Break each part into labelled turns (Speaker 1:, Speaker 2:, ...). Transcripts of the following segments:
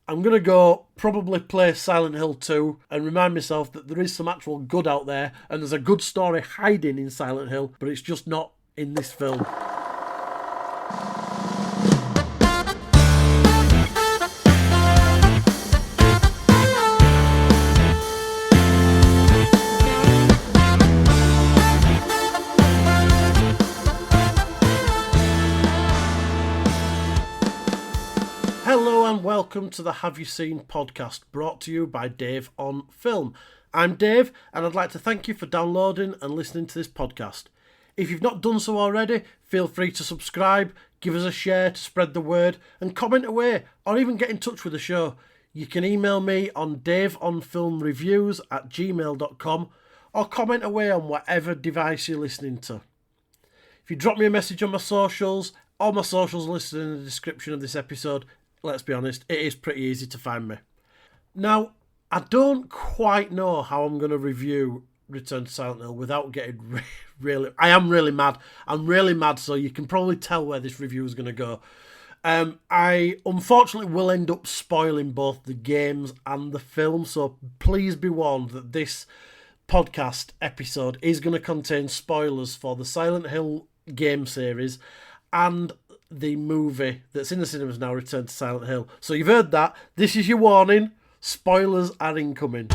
Speaker 1: I'm going to go probably play Silent Hill 2 and remind myself that there is some actual good out there and there's a good story hiding in Silent Hill, but it's just not in this film. Hello and welcome to the Have You Seen podcast, brought to you by Dave on Film. I'm Dave and I'd like to thank you for downloading and listening to this podcast. If you've not done so already, feel free to subscribe, give us a share to spread the word and comment away or even get in touch with the show. You can email me on daveonfilmreviews@gmail.com or comment away on whatever device you're listening to. If you drop me a message on my socials, all my socials are listed in the description of this episode. Let's be honest, it is pretty easy to find me. Now, I don't quite know how I'm going to review Return to Silent Hill without getting really... I am really mad. I'm really mad, so you can probably tell where this review is going to go. I unfortunately will end up spoiling both the games and the film, so please be warned that this podcast episode is going to contain spoilers for the Silent Hill game series and the movie that's in the cinemas now, Return to Silent Hill. So you've heard that. This is your warning. Spoilers are incoming.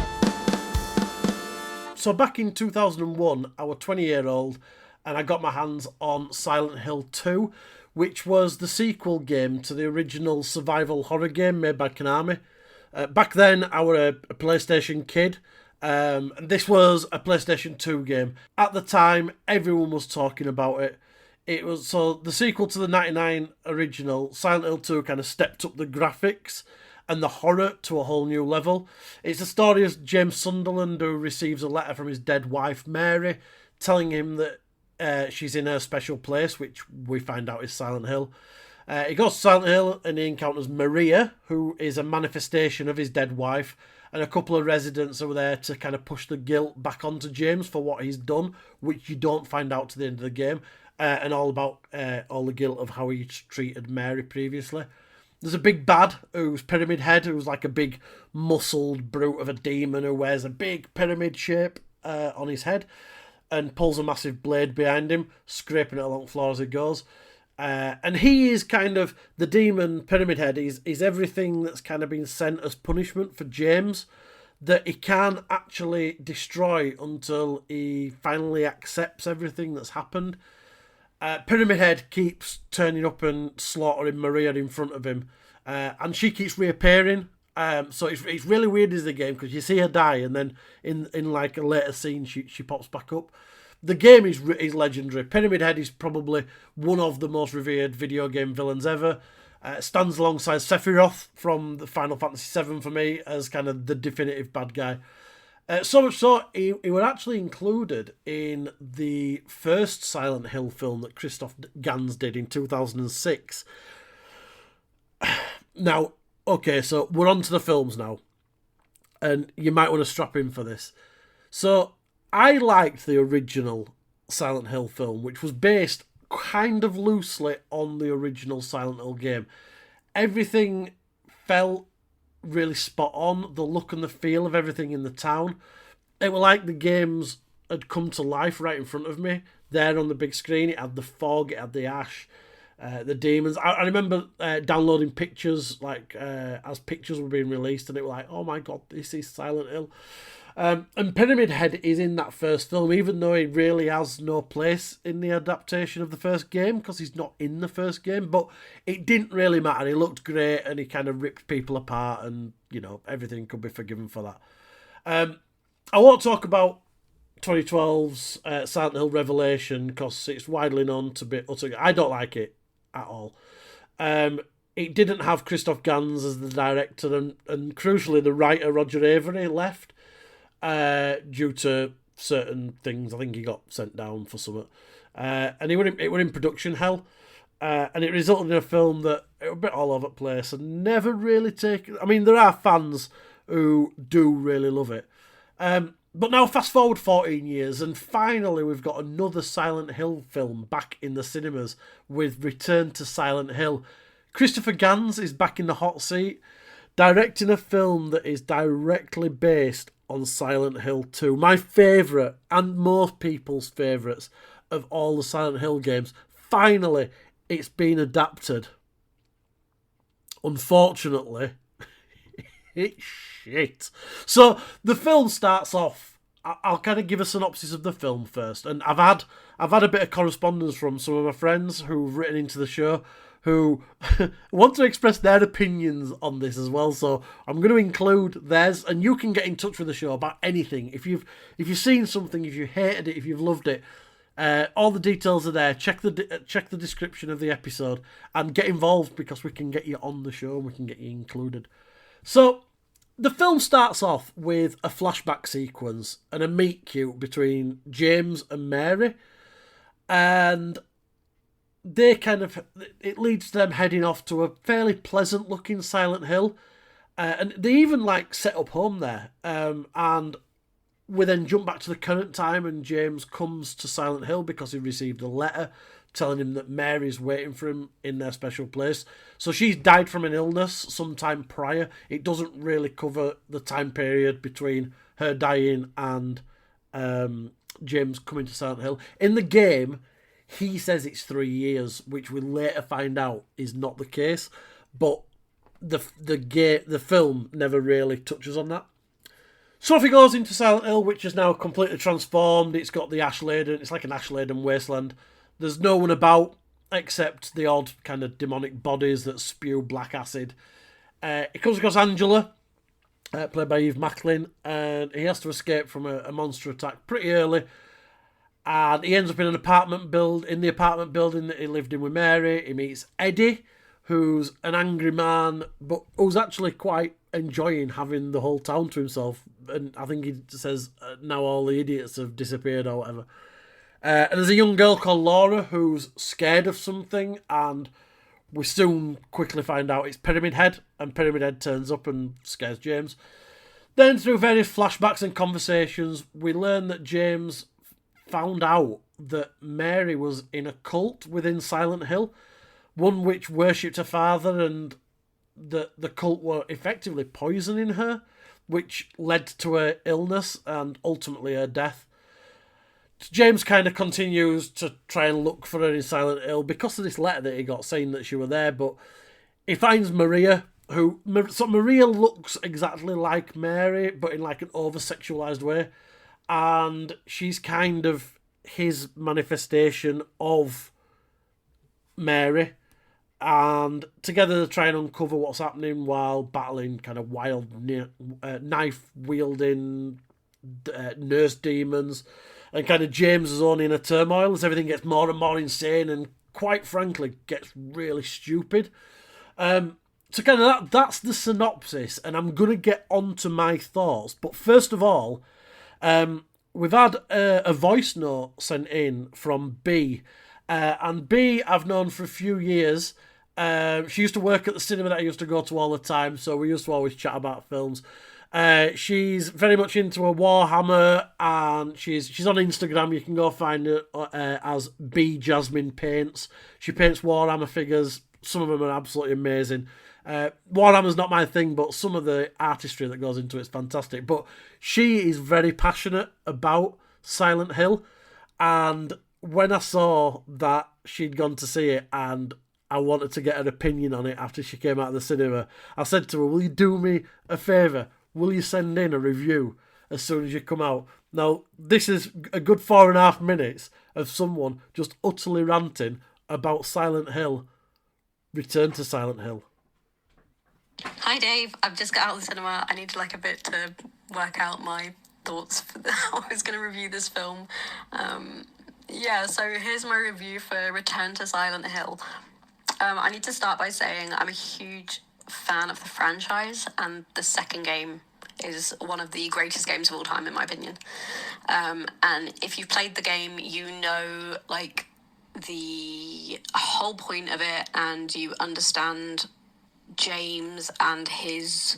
Speaker 1: So back in 2001, I was 20-year-old and I got my hands on Silent Hill 2, which was the sequel game to the original survival horror game made by Konami. Back then, I was a PlayStation kid. And this was a PlayStation 2 game. At the time, everyone was talking about it. It was so the sequel to the 99 original, Silent Hill 2 kind of stepped up the graphics and the horror to a whole new level. It's a story of James Sunderland who receives a letter from his dead wife Mary telling him that she's in her special place, which we find out is Silent Hill. He goes to Silent Hill and he encounters Maria, who is a manifestation of his dead wife, and a couple of residents are there to kind of push the guilt back onto James for what he's done, which you don't find out to the end of the game. And all about all the guilt of how he treated Mary previously. There's a big bad who's Pyramid Head, who's like a big muscled brute of a demon who wears a big pyramid shape on his head and pulls a massive blade behind him, scraping it along the floor as he goes. And he is kind of, the demon Pyramid Head is everything that's kind of been sent as punishment for James that he can't actually destroy until he finally accepts everything that's happened. Pyramid Head keeps turning up and slaughtering Maria in front of him, and she keeps reappearing. So it's really weird as the game because you see her die, and then in like a later scene she pops back up. The game is legendary. Pyramid Head is probably one of the most revered video game villains ever. Stands alongside Sephiroth from the Final Fantasy VII for me as kind of the definitive bad guy. So much so, he was actually included in the first Silent Hill film that Christoph Gans did in 2006. Now, okay, so we're on to the films now. And you might want to strap in for this. So, I liked the original Silent Hill film, which was based kind of loosely on the original Silent Hill game. Everything felt really spot on, the look and the feel of everything in the town. It was like the games had come to life right in front of me there on the big screen. It had the fog, it had the ash, the demons. I remember downloading pictures like as pictures were being released, and it was like, oh my god, this is Silent Hill. And Pyramid Head is in that first film, even though he really has no place in the adaptation of the first game because he's not in the first game. But it didn't really matter. He looked great and he kind of ripped people apart, and you know everything could be forgiven for that. I won't talk about 2012's Silent Hill Revelation because it's widely known to be utter. I don't like it at all. It didn't have Christoph Gans as the director, and crucially, the writer Roger Avery left. Due to certain things. I think he got sent down for something. And it were in production hell. And it resulted in a film that it was a bit all over the place and never really taken... I mean, there are fans who do really love it. But now fast forward 14 years and finally we've got another Silent Hill film back in the cinemas with Return to Silent Hill. Christopher Gans is back in the hot seat. directing a film that is directly based on Silent Hill 2. My favourite, and most people's favourites, of all the Silent Hill games. Finally, it's been adapted. Unfortunately, it's shit. So the film starts off. I'll kind of give a synopsis of the film first, and I've had a bit of correspondence from some of my friends who've written into the show who want to express their opinions on this as well. So I'm going to include theirs, and you can get in touch with the show about anything. If you've seen something, if you hated it, if you've loved it, all the details are there. Check the description of the episode and get involved, because we can get you on the show and we can get you included. So the film starts off with a flashback sequence and a meet cute between James and Mary, and it leads to them heading off to a fairly pleasant looking Silent Hill, and they even set up home there, and we then jump back to the current time, and James comes to Silent Hill because he received a letter telling him that Mary's waiting for him in their special place. So she's died from an illness sometime prior. It doesn't really cover the time period between her dying and James coming to Silent Hill. In the game, he says it's 3 years, which we later find out is not the case. But the film never really touches on that. Sophie goes into Silent Hill, which is now completely transformed. It's got the ash-laden. It's like an ash-laden wasteland. There's no one about except the odd kind of demonic bodies that spew black acid. It comes across Angela, played by Eve Macklin, and he has to escape from a monster attack pretty early. And he ends up in the apartment building that he lived in with Mary. He meets Eddie, who's an angry man, but who's actually quite enjoying having the whole town to himself. And I think he says, now all the idiots have disappeared or whatever. And there's a young girl called Laura who's scared of something, and we soon quickly find out it's Pyramid Head, and Pyramid Head turns up and scares James. Then through various flashbacks and conversations, we learn that James found out that Mary was in a cult within Silent Hill, one which worshipped her father, and the cult were effectively poisoning her, which led to her illness and ultimately her death. James kind of continues to try and look for her in Silent Hill because of this letter that he got saying that she were there, but he finds Maria, so Maria looks exactly like Mary, but in an over-sexualized way, and she's kind of his manifestation of Mary, and together they try and uncover what's happening while battling kind of wild knife-wielding nurse demons. And kind of James is on in a turmoil as everything gets more and more insane and, quite frankly, gets really stupid. So kind of that's the synopsis, and I'm going to get on to my thoughts. But first of all, we've had a voice note sent in from B. And B I've known for a few years. She used to work at the cinema that I used to go to all the time, so we used to always chat about films. She's very much into a Warhammer, and she's on Instagram. You can go find her as B Jasmine Paints. She paints Warhammer figures. Some of them are absolutely amazing. Warhammer's not my thing, but some of the artistry that goes into it's fantastic. But she is very passionate about Silent Hill, and when I saw that she'd gone to see it and I wanted to get her opinion on it after she came out of the cinema, I said to her, will you do me a favour? Will you send in a review as soon as you come out? Now, this is a good 4.5 minutes of someone just utterly ranting about Silent Hill. Return to Silent Hill.
Speaker 2: Hi, Dave. I've just got out of the cinema. I need a bit to work out my thoughts for how I was going to review this film. So here's my review for Return to Silent Hill. I need to start by saying I'm a huge fan of the franchise, and the second game is one of the greatest games of all time, in my opinion. And if you've played the game, you know, the whole point of it, and you understand James and his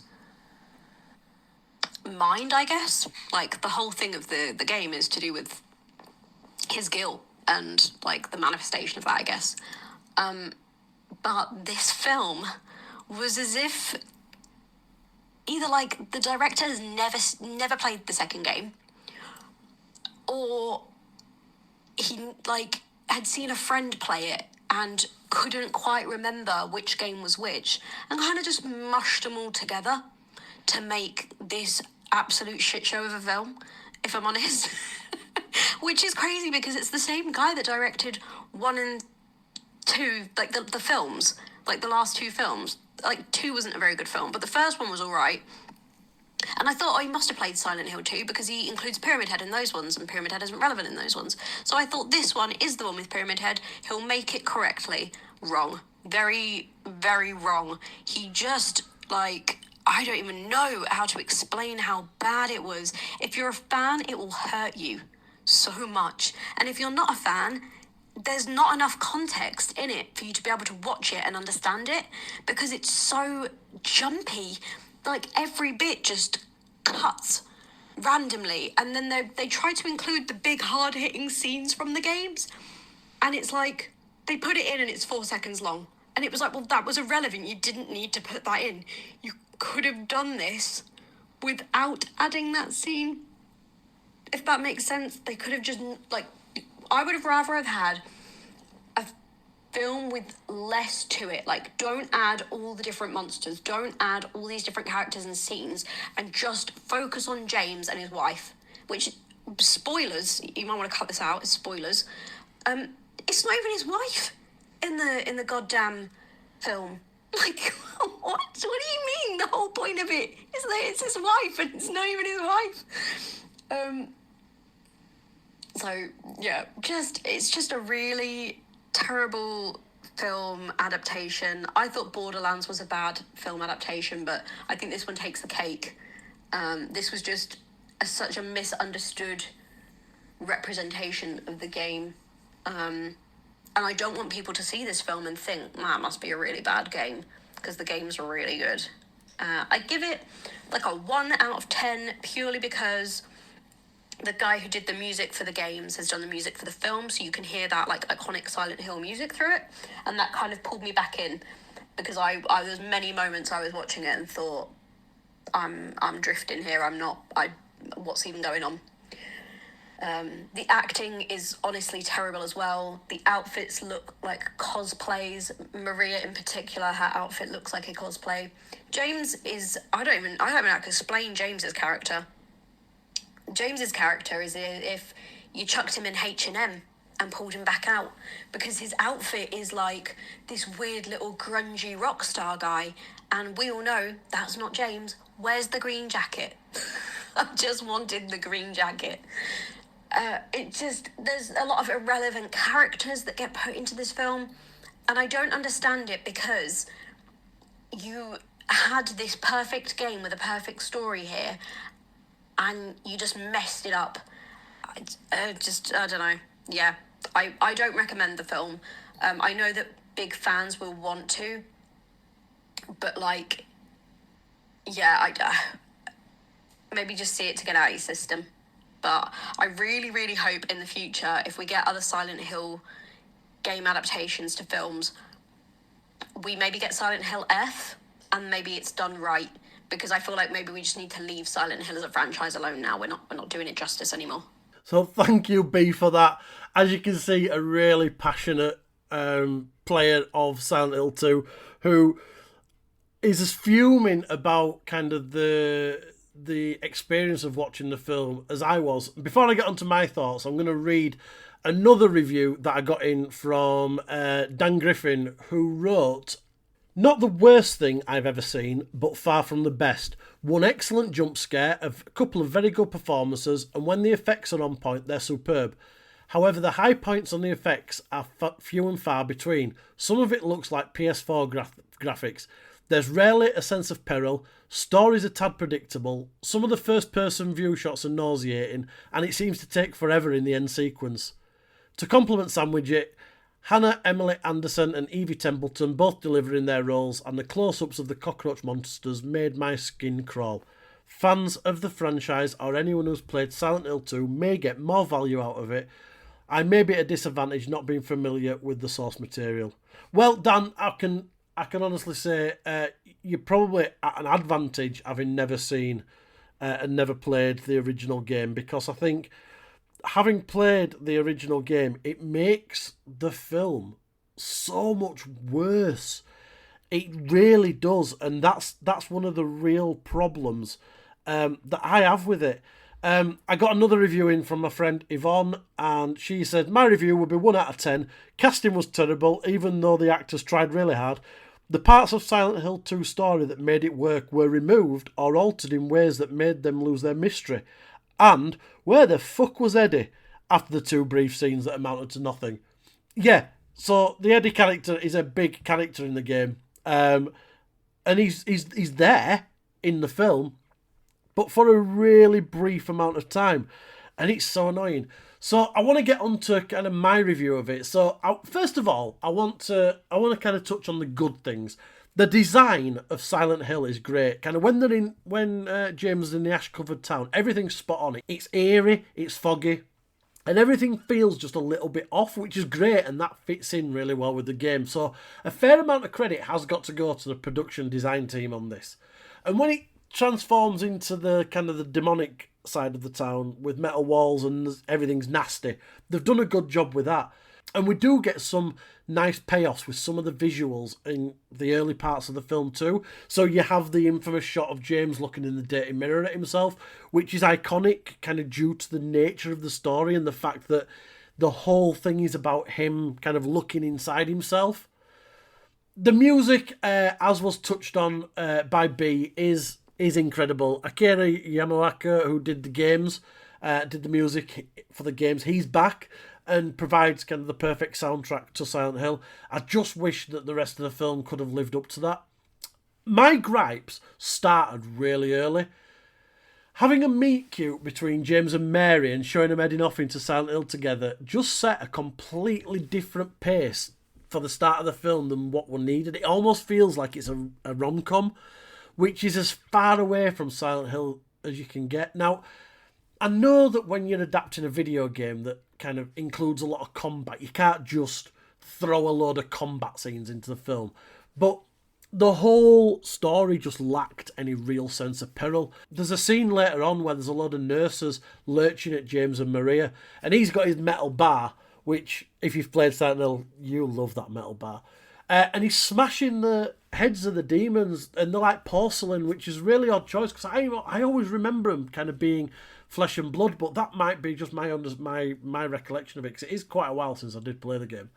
Speaker 2: mind, I guess. The whole thing of the game is to do with his guilt and, the manifestation of that, I guess. But this film was as if either like the director has never played the second game, or he like had seen a friend play it and couldn't quite remember which game was which, and kind of just mushed them all together to make this absolute shit show of a film, if I'm honest. Which is crazy because it's the same guy that directed 1 and 2, like the films, like the last 2 films. Like 2 wasn't a very good film, but the first one was alright. And I thought, he must have played Silent Hill 2 because he includes Pyramid Head in those ones, and Pyramid Head isn't relevant in those ones. So I thought this one is the one with Pyramid Head. He'll make it correctly. Wrong. Very, very wrong. He just, like, I don't even know how to explain how bad it was. If you're a fan, it will hurt you so much. And if you're not a fan, there's not enough context in it for you to be able to watch it and understand it, because it's so jumpy. Like, every bit just cuts randomly, and then they try to include the big hard-hitting scenes from the games, and it's like they put it in and it's 4 seconds long, and it was like, well, that was irrelevant. You didn't need to put that in. You could have done this without adding that scene, if that makes sense. They could have just, like, I would have rather have had a film with less to it. Like, don't add all the different monsters, don't add all these different characters and scenes, and just focus on James and his wife. Which, spoilers, you might want to cut this out, it's spoilers. It's not even his wife in the goddamn film. Like, what do you mean? The whole point of it is that it's his wife, and it's not even his wife. So yeah, it's just a really terrible film adaptation. I thought Borderlands was a bad film adaptation, but I think this one takes the cake. This was just such a misunderstood representation of the game. And I don't want people to see this film and think, that must be a really bad game, because the game's really good. I give it like a 1 out of 10 purely because the guy who did the music for the games has done the music for the film, so you can hear that like iconic Silent Hill music through it, and that kind of pulled me back in, because I there's many moments I was watching it and thought, I'm drifting here. What's even going on? The acting is honestly terrible as well. The outfits look like cosplays. Maria in particular, her outfit looks like a cosplay. James is, I don't even know how to explain James's character. James's character is if you chucked him in H&M and pulled him back out, because his outfit is like this weird little grungy rock star guy, and we all know that's not James. Where's the green jacket? I just wanted the green jacket. There's a lot of irrelevant characters that get put into this film, and I don't understand it, because you had this perfect game with a perfect story here, and you just messed it up. I don't know. Yeah, I don't recommend the film. I know that big fans will want to, but like, yeah, maybe just see it to get out of your system. But I really, really hope in the future, if we get other Silent Hill game adaptations to films, we maybe get Silent Hill F, and maybe it's done right. Because I feel like maybe we just need to leave Silent Hill as a franchise alone now. We're not doing it justice anymore.
Speaker 1: So thank you, B, for that. As you can see, a really passionate player of Silent Hill 2 who is as fuming about kind of the experience of watching the film as I was. Before I get onto my thoughts, I'm going to read another review that I got in from Dan Griffin, who wrote, "Not the worst thing I've ever seen, but far from the best. One excellent jump scare, a couple of very good performances, and when the effects are on point, they're superb. However, the high points on the effects are few and far between. Some of it looks like PS4 graphics. There's rarely a sense of peril. Stories are tad predictable. Some of the first-person view shots are nauseating, and it seems to take forever in the end sequence. To complement Sandwich it, Hannah Emily Anderson and Evie Templeton both delivering their roles, and the close-ups of the cockroach monsters made my skin crawl. Fans of the franchise or anyone who's played Silent Hill 2 may get more value out of it. I may be at a disadvantage not being familiar with the source material." Well, Dan, I can honestly say you're probably at an advantage having never seen and never played the original game, because I think having played the original game, it makes the film so much worse. It really does, and that's one of the real problems that I have with it. I got another review in from my friend Yvonne, and she said, my review would be 1 out of 10. Casting was terrible, even though the actors tried really hard. The parts of Silent Hill 2 story that made it work were removed or altered in ways that made them lose their mystery. And where the fuck was Eddie after the 2 brief scenes that amounted to nothing? Yeah, so the Eddie character is a big character in the game. And he's there in the film, but for a really brief amount of time, and it's so annoying. So I want to get onto kind of my review of it. So first of all, I want to kind of touch on the good things. The design of Silent Hill is great. Kind of when James is in the ash-covered town, everything's spot on. It's eerie, it's foggy, and everything feels just a little bit off, which is great, and that fits in really well with the game. So a fair amount of credit has got to go to the production design team on this. And when it transforms into the kind of the demonic side of the town with metal walls and everything's nasty, they've done a good job with that. And we do get some nice payoffs with some of the visuals in the early parts of the film too. So you have the infamous shot of James looking in the dirty mirror at himself, which is iconic kind of due to the nature of the story and the fact that the whole thing is about him kind of looking inside himself. The music, as was touched on by B, is incredible. Akira Yamaoka, who did the games, did the music for the games, he's back and provides kind of the perfect soundtrack to Silent Hill. I just wish that the rest of the film could have lived up to that. My gripes started really early. Having a meet cute between James and Mary and showing them heading off into Silent Hill together just set a completely different pace for the start of the film than what we needed. It almost feels like it's a rom-com, which is as far away from Silent Hill as you can get. Now, I know that when you're adapting a video game that kind of includes a lot of combat, you can't just throw a load of combat scenes into the film. But the whole story just lacked any real sense of peril. There's a scene later on where there's a load of nurses lurching at James and Maria, and he's got his metal bar, which, if you've played Silent Hill, you'll love that metal bar. And he's smashing the heads of the demons, and they're like porcelain, which is a really odd choice, because I always remember them kind of being flesh and blood, but that might be just my recollection of it, because it is quite a while since I did play the game.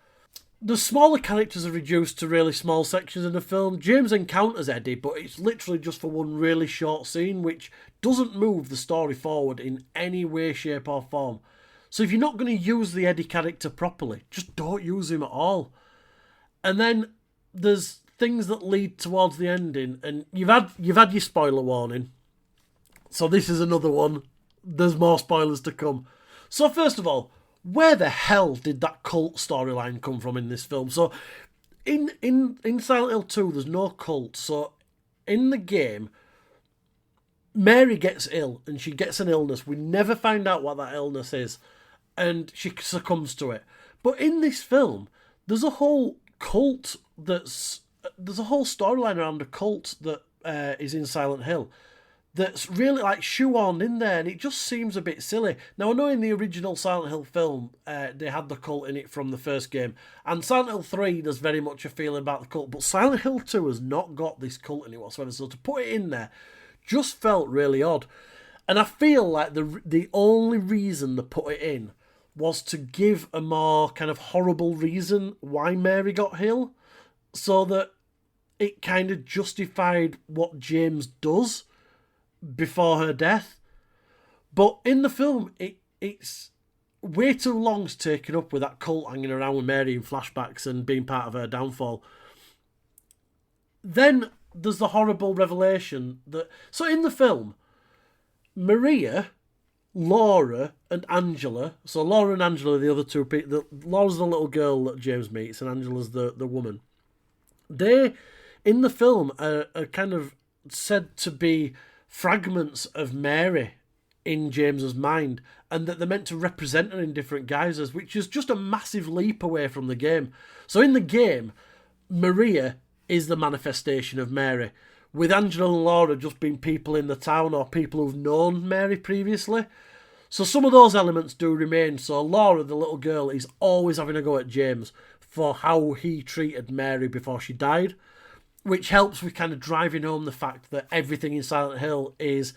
Speaker 1: The smaller characters are reduced to really small sections in the film. James encounters Eddie, but it's literally just for one really short scene, which doesn't move the story forward in any way, shape or form. So if you're not going to use the Eddie character properly, just don't use him at all. And then there's things that lead towards the ending, and you've had your spoiler warning. So this is another one. There's more spoilers to come. So first of all, where the hell did that cult storyline come from in this film? So in Silent Hill 2, there's no cult. So in the game, Mary gets ill, and she gets an illness. We never find out what that illness is, and she succumbs to it. But in this film, there's a whole cult there's a whole storyline around a cult that is in Silent Hill that's really like shoehorned in there, and it just seems a bit silly. Now, I know in the original Silent Hill film, they had the cult in it from the first game, and Silent Hill 3, there's very much a feeling about the cult, but Silent Hill 2 has not got this cult in it whatsoever, so to put it in there just felt really odd. And I feel like the only reason they put it in was to give a more kind of horrible reason why Mary got ill, so that it kind of justified what James does before her death. But in the film, it's way too long's taken up with that cult hanging around with Mary in flashbacks and being part of her downfall. Then there's the horrible revelation that... So in the film, Maria, Laura and Angela... So Laura and Angela are the other two people. Laura's the little girl that James meets and Angela's the woman. They, in the film, are kind of said to be fragments of Mary in James's mind, and that they're meant to represent her in different guises, which is just a massive leap away from the game. So in the game, Maria is the manifestation of Mary, with Angela and Laura just being people in the town or people who've known Mary previously. So some of those elements do remain. So Laura, the little girl, is always having a go at James for how he treated Mary before she died, which helps with kind of driving home the fact that everything in Silent Hill is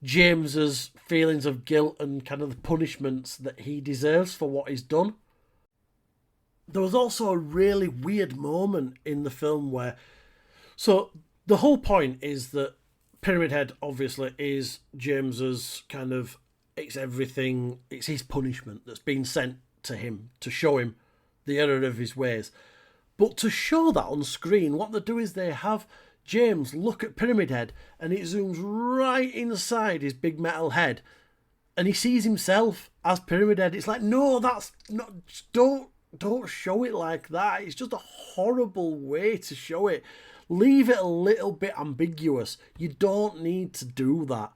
Speaker 1: James's feelings of guilt and kind of the punishments that he deserves for what he's done. There was also a really weird moment in the film where... So the whole point is that Pyramid Head, obviously, is James's kind of... It's everything... It's his punishment that's been sent to him to show him the error of his ways. But to show that on screen, what they do is they have James look at Pyramid Head and it zooms right inside his big metal head and he sees himself as Pyramid Head. It's like, no, that's not... Don't show it like that. It's just a horrible way to show it. Leave it a little bit ambiguous. You don't need to do that.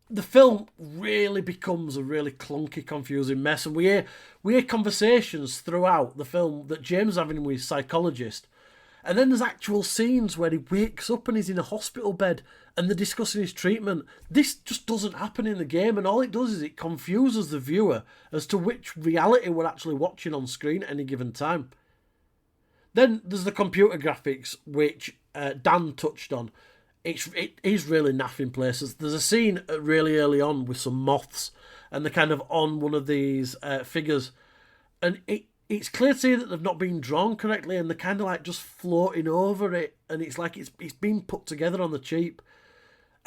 Speaker 1: The film really becomes a really clunky, confusing mess, and we hear conversations throughout the film that James is having with his psychologist. And then there's actual scenes where he wakes up and he's in a hospital bed and they're discussing his treatment. This just doesn't happen in the game, and all it does is it confuses the viewer as to which reality we're actually watching on screen at any given time. Then there's the computer graphics, which Dan touched on. It is really naff in places. There's a scene really early on with some moths, and they're kind of on one of these figures, and it's clear to see that they've not been drawn correctly, and they're kind of like just floating over it, and it's like it's been put together on the cheap.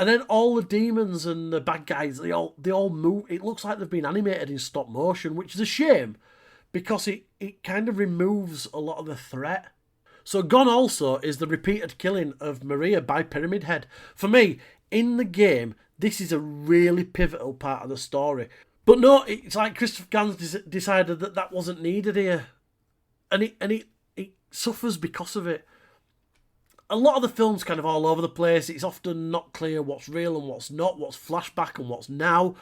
Speaker 1: And then all the demons and the bad guys, they all move. It looks like they've been animated in stop motion, which is a shame, because it kind of removes a lot of the threat. So gone also is the repeated killing of Maria by Pyramid Head. For me, in the game, this is a really pivotal part of the story. But no, it's like Christopher Gans decided that wasn't needed here. And it suffers because of it. A lot of the film's kind of all over the place. It's often not clear what's real and what's not, what's flashback and what's now.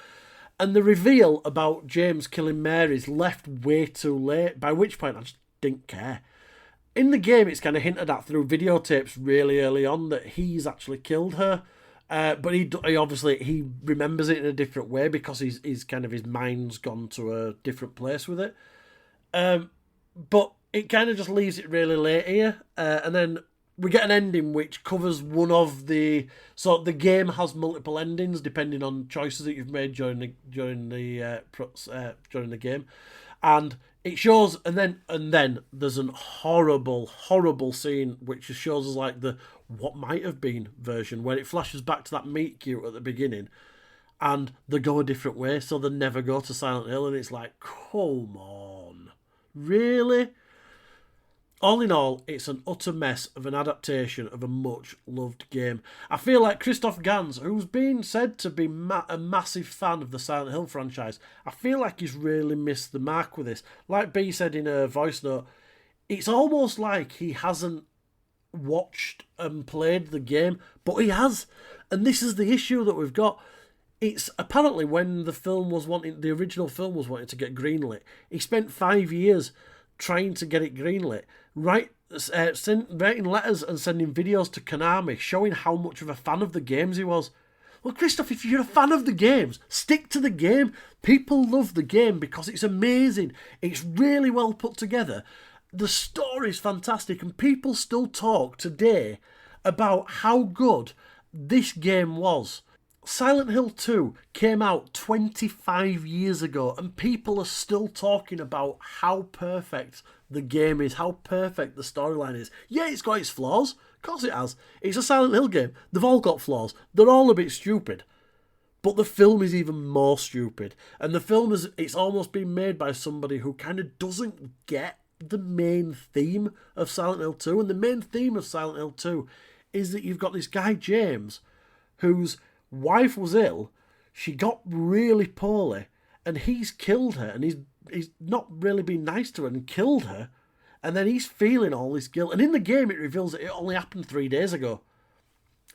Speaker 1: And the reveal about James killing Mary is left way too late, by which point I just didn't care. In the game, it's kind of hinted at through videotapes really early on that he's actually killed her. But he obviously he remembers it in a different way because he's kind of his mind's gone to a different place with it. But it kind of just leaves it really late here, and then we get an ending which covers one of the... So the game has multiple endings depending on choices that you've made during the game, and it shows, and then there's a horrible scene which shows us like the what might have been version where it flashes back to that meet cute at the beginning, and they go a different way, so they never go to Silent Hill, and it's like, come on, really? All in all, it's an utter mess of an adaptation of a much-loved game. I feel like Christoph Gans, who's been said to be a massive fan of the Silent Hill franchise, I feel like he's really missed the mark with this. Like B said in a voice note, it's almost like he hasn't watched and played the game, but he has. And this is the issue that we've got. It's apparently when the original film was wanting to get greenlit, he spent 5 years trying to get it greenlit, writing letters and sending videos to Konami showing how much of a fan of the games he was. Well, Christoph, if you're a fan of the games, stick to the game. People love the game because it's amazing. It's really well put together. The story's fantastic, and people still talk today about how good this game was. Silent Hill 2 came out 25 years ago, and people are still talking about how perfect the game is, how perfect the storyline is. Yeah, it's got its flaws. Of course it has. It's a Silent Hill game. They've all got flaws. They're all a bit stupid. But the film is even more stupid. And the film it's almost been made by somebody who kind of doesn't get the main theme of Silent Hill 2. And the main theme of Silent Hill 2 is that you've got this guy, James, whose wife was ill, she got really poorly, and he's killed her, and he's not really been nice to her and killed her, and then he's feeling all this guilt. And in the game it reveals that it only happened 3 days ago,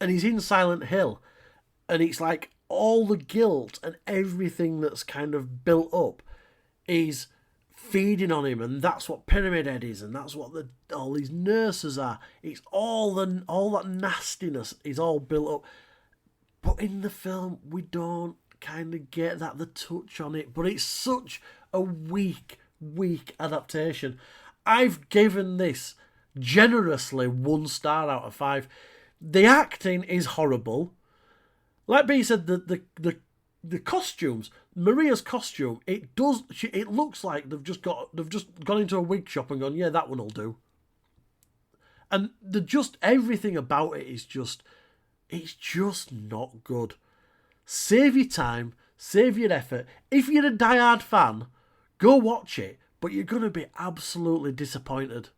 Speaker 1: and he's in Silent Hill, and it's like all the guilt and everything that's kind of built up is feeding on him, and that's what Pyramid Head is, and that's what all these nurses are. It's all that nastiness is all built up. But in the film, we don't kind of get the touch on it. But it's such a weak adaptation. I've given this generously 1 star out of 5. The acting is horrible. Like B said, the costumes, Maria's costume, it looks like they've just gone into a wig shop and gone, yeah, that one'll do. And everything about it is it's just not good. Save your time, save your effort. If you're a diehard fan, go watch it, but you're going to be absolutely disappointed.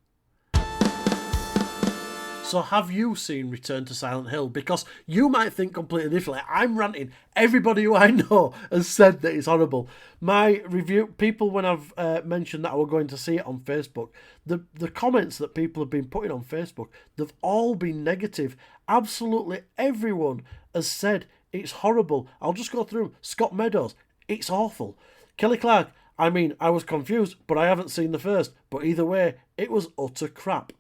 Speaker 1: So have you seen Return to Silent Hill? Because you might think completely differently. I'm ranting. Everybody who I know has said that it's horrible. My review, people, when I've mentioned that I were going to see it on Facebook, the comments that people have been putting on Facebook, they've all been negative. Absolutely everyone has said it's horrible. I'll just go through them. Scott Meadows, it's awful. Kelly Clark, I mean, I was confused, but I haven't seen the first. But either way, it was utter crap.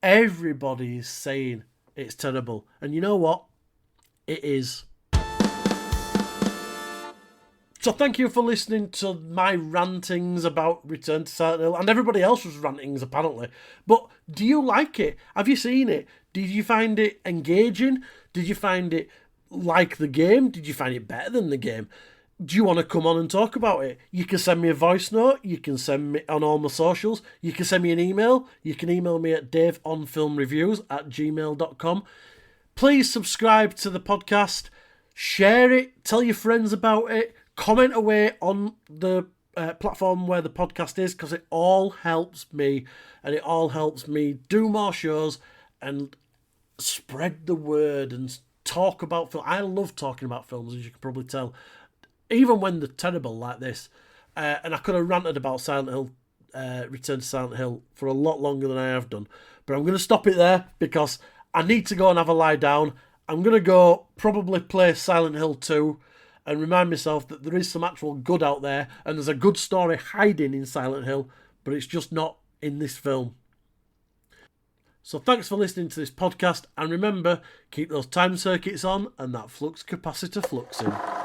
Speaker 1: Everybody is saying it's terrible. And you know what? It is. So thank you for listening to my rantings about Return to Silent Hill, and everybody else's rantings apparently. But do you like it? Have you seen it? Did you find it engaging? Did you find it like the game? Did you find it better than the game? Do you want to come on and talk about it? You can send me a voice note. You can send me on all my socials. You can send me an email. You can email me at daveonfilmreviews@gmail.com. Please subscribe to the podcast. Share it. Tell your friends about it. Comment away on the platform where the podcast is, because it all helps me, and it all helps me do more shows and spread the word and talk about film. I love talking about films, as you can probably tell. Even when they're terrible like this. And I could have ranted about Silent Hill, Return to Silent Hill, for a lot longer than I have done. But I'm going to stop it there because I need to go and have a lie down. I'm going to go probably play Silent Hill 2 and remind myself that there is some actual good out there and there's a good story hiding in Silent Hill, but it's just not in this film. So thanks for listening to this podcast, and remember, keep those time circuits on and that flux capacitor fluxing.